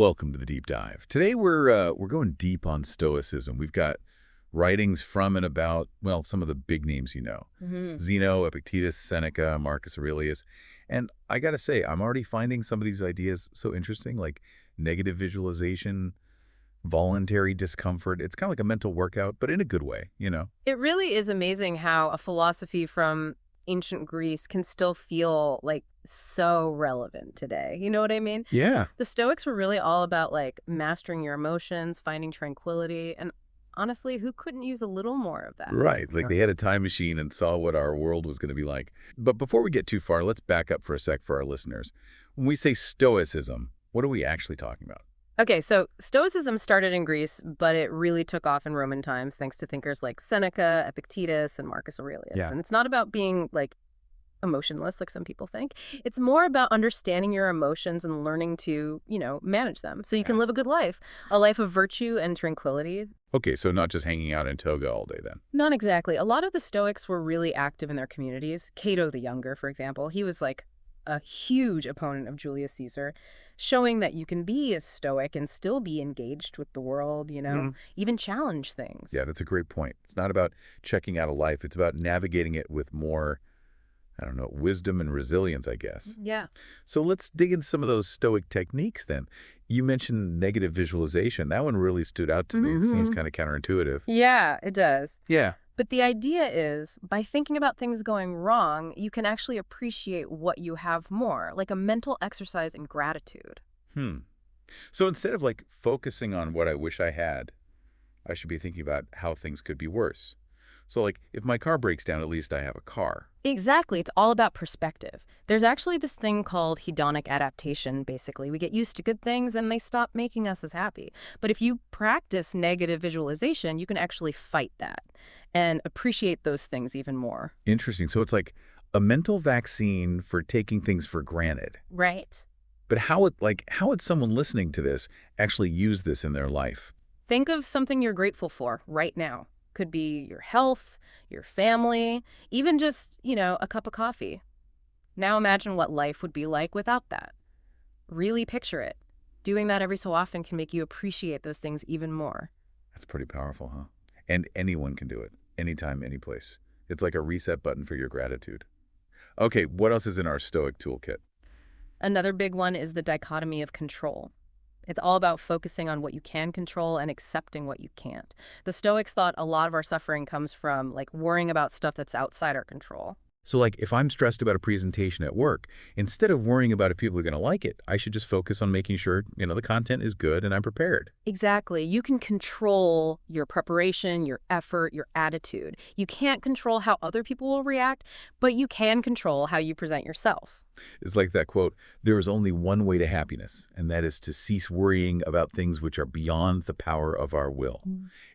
Welcome to the deep dive. Today we're going deep on Stoicism. We've got writings from and about, well, some of the big names you know. Zeno, Epictetus, Seneca, Marcus Aurelius. And I got to say, I'm already finding some of these ideas so interesting, like negative visualization, voluntary discomfort. It's kind of like a mental workout, but in a good way, you know? It really is amazing how a philosophy from ancient Greece can still feel like so relevant today. You know what I mean? Yeah. The Stoics were really all about like mastering your emotions, finding tranquility, and honestly, who couldn't use a little more of that? Right, like they had a time machine and saw what our world was going to be like. But before we get too far, let's back up for a sec for our listeners. When we say Stoicism, what are we actually talking about? Okay, so Stoicism started in Greece, but it really took off in Roman times thanks to thinkers like Seneca, Epictetus, and Marcus Aurelius. Yeah. And it's not about being like emotionless, like some people think. It's more about understanding your emotions and learning to, manage them so you can Yeah. live a good life, a life of virtue and tranquility. Okay, so not just hanging out in toga all day then. Not exactly. A lot of the Stoics were really active in their communities. Cato the Younger, for example, he was like a huge opponent of Julius Caesar, showing that you can be a Stoic and still be engaged with the world, Mhm. even challenge things. Yeah, that's a great point. It's not about checking out a life. It's about navigating it with more, I don't know, wisdom and resilience, I guess. Yeah. So let's dig into some of those Stoic techniques then. You mentioned negative visualization. That one really stood out to me. It seems kind of counterintuitive. Yeah, it does. Yeah. But the idea is, by thinking about things going wrong, you can actually appreciate what you have more, like a mental exercise in gratitude. Hmm. So instead of like focusing on what I wish I had, I should be thinking about how things could be worse. So like if my car breaks down, at least I have a car. Exactly. It's all about perspective. There's actually this thing called hedonic adaptation, basically. We get used to good things and they stop making us as happy. But if you practice negative visualization, you can actually fight that and appreciate those things even more. Interesting. So it's like a mental vaccine for taking things for granted. Right. But how would someone listening to this actually use this in their life? Think of something you're grateful for right now. Could be your health, your family, even just, a cup of coffee. Now imagine what life would be like without that. Really picture it. Doing that every so often can make you appreciate those things even more. That's pretty powerful, huh? And anyone can do it, anytime, any place. It's like a reset button for your gratitude. Okay, what else is in our Stoic toolkit? Another big one is the dichotomy of control. It's all about focusing on what you can control and accepting what you can't. The Stoics thought a lot of our suffering comes from like worrying about stuff that's outside our control. So like if I'm stressed about a presentation at work, instead of worrying about if people are going to like it, I should just focus on making sure, the content is good and I'm prepared. Exactly. You can control your preparation, your effort, your attitude. You can't control how other people will react, but you can control how you present yourself. It's like that quote, there is only one way to happiness, and that is to cease worrying about things which are beyond the power of our will.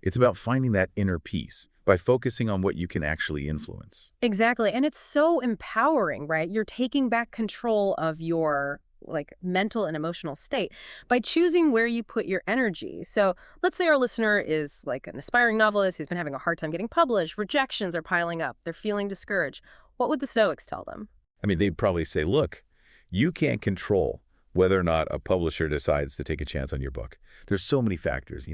It's about finding that inner peace by focusing on what you can actually influence. Exactly. And it's so empowering, right? You're taking back control of your like mental and emotional state by choosing where you put your energy. So let's say our listener is like an aspiring novelist who's been having a hard time getting published. Rejections are piling up. They're feeling discouraged. What would the Stoics tell them? I mean, they'd probably say, look, you can't control whether or not a publisher decides to take a chance on your book. There's so many factors,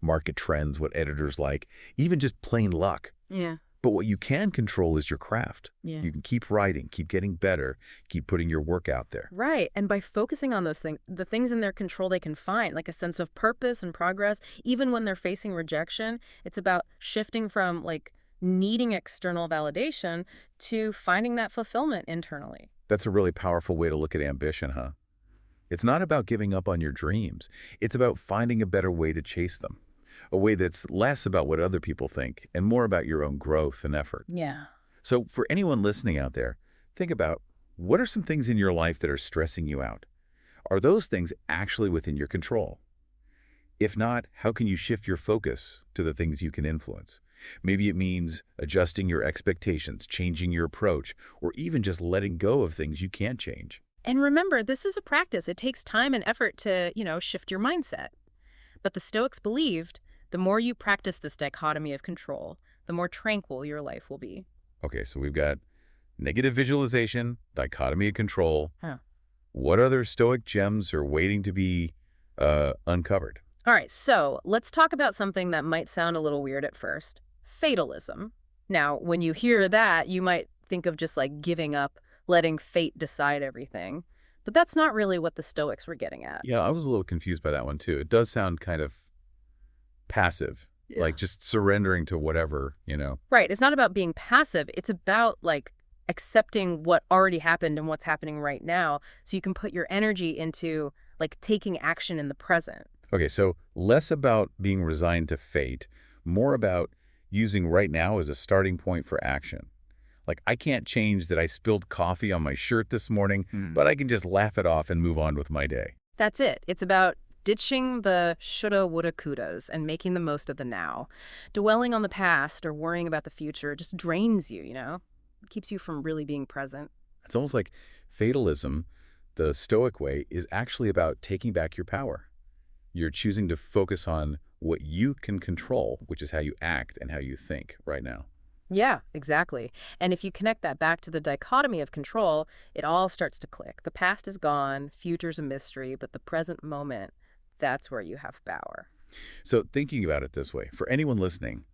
market trends, what editors like, even just plain luck. Yeah. But what you can control is your craft. Yeah. You can keep writing, keep getting better, keep putting your work out there. Right. And by focusing on those things, the things in their control they can find, like a sense of purpose and progress, even when they're facing rejection, it's about shifting from like needing external validation to finding that fulfillment internally. That's a really powerful way to look at ambition, huh? It's not about giving up on your dreams. It's about finding a better way to chase them, a way that's less about what other people think and more about your own growth and effort. Yeah. So for anyone listening out there, think about what are some things in your life that are stressing you out? Are those things actually within your control? If not, how can you shift your focus to the things you can influence? Maybe it means adjusting your expectations, changing your approach, or even just letting go of things you can't change. And remember, this is a practice. It takes time and effort to, shift your mindset. But the Stoics believed the more you practice this dichotomy of control, the more tranquil your life will be. Okay, so we've got negative visualization, dichotomy of control. Huh. What other Stoic gems are waiting to be uncovered. All right, so let's talk about something that might sound a little weird at first. Fatalism. Now, when you hear that, you might think of just like giving up, letting fate decide everything. But that's not really what the Stoics were getting at. Yeah, I was a little confused by that one too. It does sound kind of passive, Yeah. like just surrendering to whatever. Right. It's not about being passive. It's about like accepting what already happened and what's happening right now so you can put your energy into like taking action in the present. Okay, so less about being resigned to fate, more about using right now as a starting point for action. Like, I can't change that I spilled coffee on my shirt this morning, but I can just laugh it off and move on with my day. That's it. It's about ditching the shoulda, woulda, couldas and making the most of the now. Dwelling on the past or worrying about the future just drains you. It keeps you from really being present. It's almost like fatalism, the Stoic way, is actually about taking back your power. You're choosing to focus on what you can control, which is how you act and how you think right now. Yeah, exactly. And if you connect that back to the dichotomy of control, it all starts to click. The past is gone, future's a mystery, but the present moment, that's where you have power. So thinking about it this way, for anyone listening,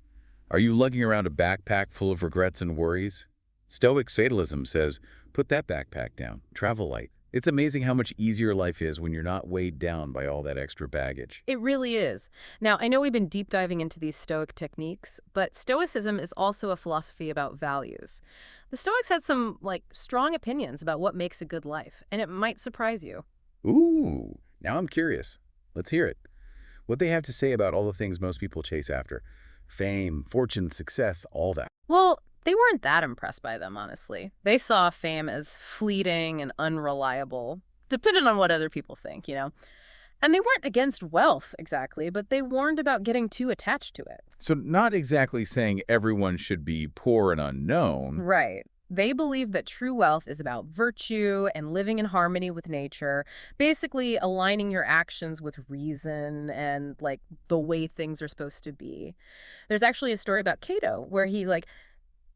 are you lugging around a backpack full of regrets and worries? Stoic fatalism says, put that backpack down, travel light. It's amazing how much easier life is when you're not weighed down by all that extra baggage. It really is. Now, I know we've been deep diving into these Stoic techniques, but Stoicism is also a philosophy about values. The Stoics had some, like, strong opinions about what makes a good life, and it might surprise you. Ooh, now I'm curious. Let's hear it. What they have to say about all the things most people chase after. Fame, fortune, success, all that. Well, they weren't that impressed by them, honestly. They saw fame as fleeting and unreliable, depending on what other people think. And they weren't against wealth, exactly, but they warned about getting too attached to it. So not exactly saying everyone should be poor and unknown. Right. They believe that true wealth is about virtue and living in harmony with nature, basically aligning your actions with reason and, like, the way things are supposed to be. There's actually a story about Cato where he, like,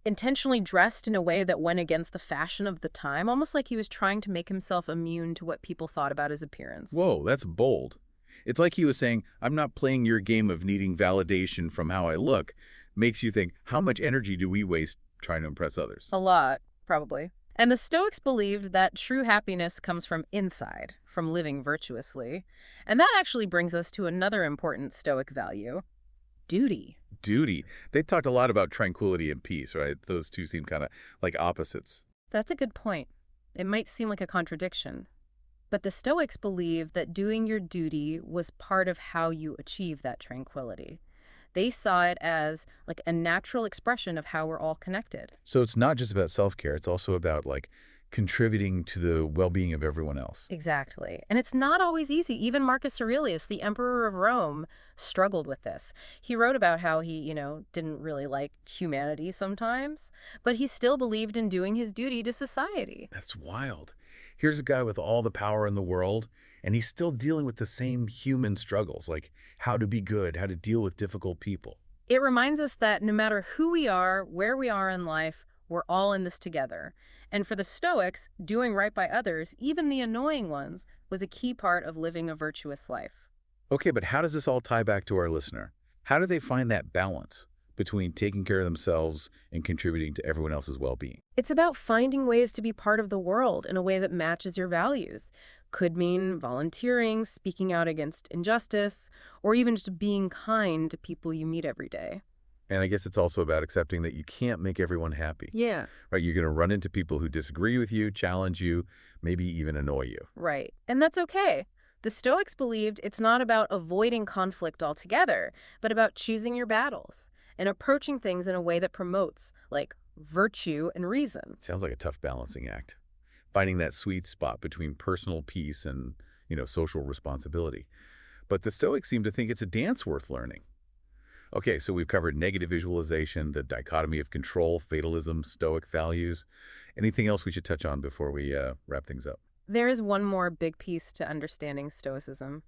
intentionally dressed in a way that went against the fashion of the time, almost like he was trying to make himself immune to what people thought about his appearance. Whoa, that's bold. It's like he was saying, I'm not playing your game of needing validation from how I look. Makes you think, how much energy do we waste trying to impress others? A lot, probably. And the Stoics believed that true happiness comes from inside, from living virtuously. And that actually brings us to another important Stoic value: duty. Duty. They talked a lot about tranquility and peace, right? Those two seem kind of like opposites. That's a good point. It might seem like a contradiction, but the Stoics believed that doing your duty was part of how you achieve that tranquility. They saw it as like a natural expression of how we're all connected. So it's not just about self-care. It's also about like contributing to the well-being of everyone else. Exactly. And it's not always easy. Even Marcus Aurelius, the emperor of Rome, struggled with this. He wrote about how he didn't really like humanity sometimes, but he still believed in doing his duty to society. That's wild. Here's a guy with all the power in the world, and he's still dealing with the same human struggles, like how to be good, how to deal with difficult people. It reminds us that no matter who we are, where we are in life, we're all in this together. And for the Stoics, doing right by others, even the annoying ones, was a key part of living a virtuous life. Okay, but how does this all tie back to our listener? How do they find that balance between taking care of themselves and contributing to everyone else's well-being? It's about finding ways to be part of the world in a way that matches your values. Could mean volunteering, speaking out against injustice, or even just being kind to people you meet every day. And I guess it's also about accepting that you can't make everyone happy, Yeah. right? You're going to run into people who disagree with you, challenge you, maybe even annoy you. Right. And that's okay. The Stoics believed it's not about avoiding conflict altogether, but about choosing your battles and approaching things in a way that promotes, like, virtue and reason. Sounds like a tough balancing act. Finding that sweet spot between personal peace and, social responsibility. But the Stoics seem to think it's a dance worth learning. Okay, so we've covered negative visualization, the dichotomy of control, fatalism, Stoic values. Anything else we should touch on before we wrap things up? There is one more big piece to understanding Stoicism: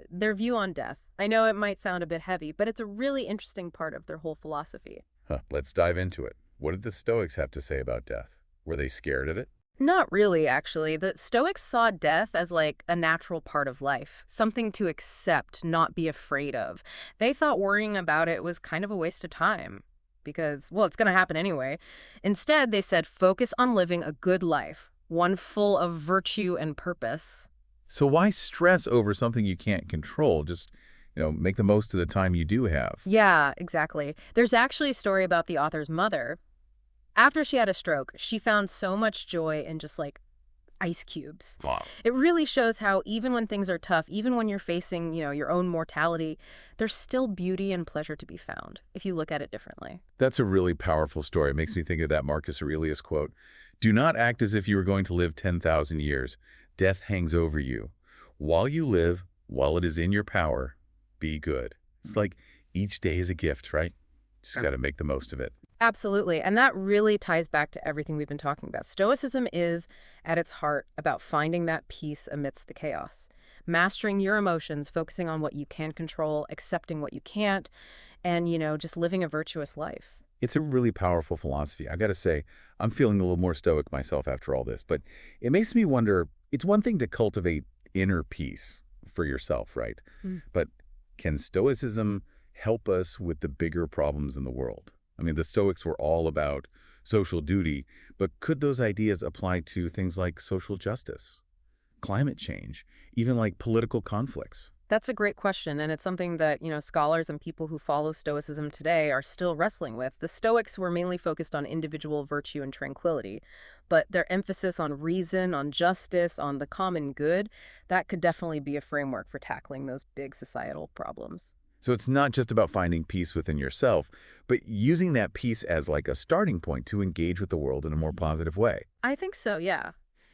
their view on death. I know it might sound a bit heavy, but it's a really interesting part of their whole philosophy. Let's dive into it. What did the Stoics have to say about death? Were they scared of it? Not really, actually. The Stoics saw death as like a natural part of life, something to accept, not be afraid of. They thought worrying about it was kind of a waste of time because, well, it's going to happen anyway. Instead, they said focus on living a good life, one full of virtue and purpose. So why stress over something you can't control? Just, make the most of the time you do have. Yeah, exactly. There's actually a story about the author's mother. After she had a stroke, she found so much joy in just like ice cubes. Wow. It really shows how even when things are tough, even when you're facing, your own mortality, there's still beauty and pleasure to be found if you look at it differently. That's a really powerful story. It makes me think of that Marcus Aurelius quote. Do not act as if you were going to live 10,000 years. Death hangs over you. While you live, while it is in your power, be good. It's like each day is a gift, right? Just got to make the most of it. Absolutely. And that really ties back to everything we've been talking about. Stoicism is, at its heart, about finding that peace amidst the chaos, mastering your emotions, focusing on what you can control, accepting what you can't, and, just living a virtuous life. It's a really powerful philosophy. I got to say, I'm feeling a little more stoic myself after all this, but it makes me wonder, it's one thing to cultivate inner peace for yourself, right? Mm. But can Stoicism help us with the bigger problems in the world? I mean, the Stoics were all about social duty, but could those ideas apply to things like social justice, climate change, even like political conflicts? That's a great question, and it's something that, scholars and people who follow Stoicism today are still wrestling with. The Stoics were mainly focused on individual virtue and tranquility, but their emphasis on reason, on justice, on the common good, that could definitely be a framework for tackling those big societal problems. So it's not just about finding peace within yourself, but using that peace as like a starting point to engage with the world in a more positive way. I think so, yeah.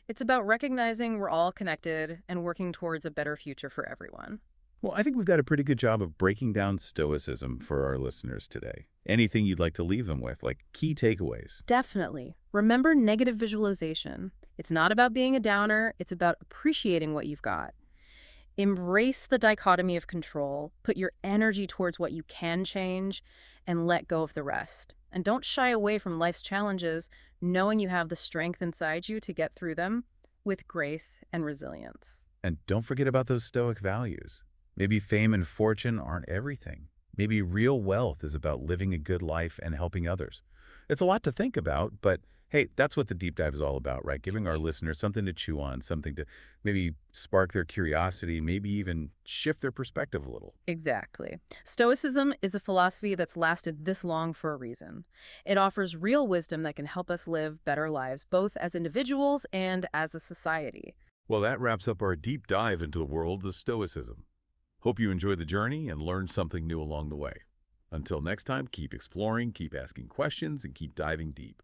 It's about recognizing we're all connected and working towards a better future for everyone. Well, I think we've got a pretty good job of breaking down Stoicism for our listeners today. Anything you'd like to leave them with, like key takeaways? Definitely. Remember negative visualization. It's not about being a downer, it's about appreciating what you've got. Embrace the dichotomy of control, put your energy towards what you can change, and let go of the rest. And don't shy away from life's challenges, knowing you have the strength inside you to get through them with grace and resilience. And don't forget about those Stoic values. Maybe fame and fortune aren't everything. Maybe real wealth is about living a good life and helping others. It's a lot to think about, but hey, that's what the deep dive is all about, right? Giving our listeners something to chew on, something to maybe spark their curiosity, maybe even shift their perspective a little. Exactly. Stoicism is a philosophy that's lasted this long for a reason. It offers real wisdom that can help us live better lives, both as individuals and as a society. Well, that wraps up our deep dive into the world of Stoicism. Hope you enjoyed the journey and learned something new along the way. Until next time, keep exploring, keep asking questions, and keep diving deep.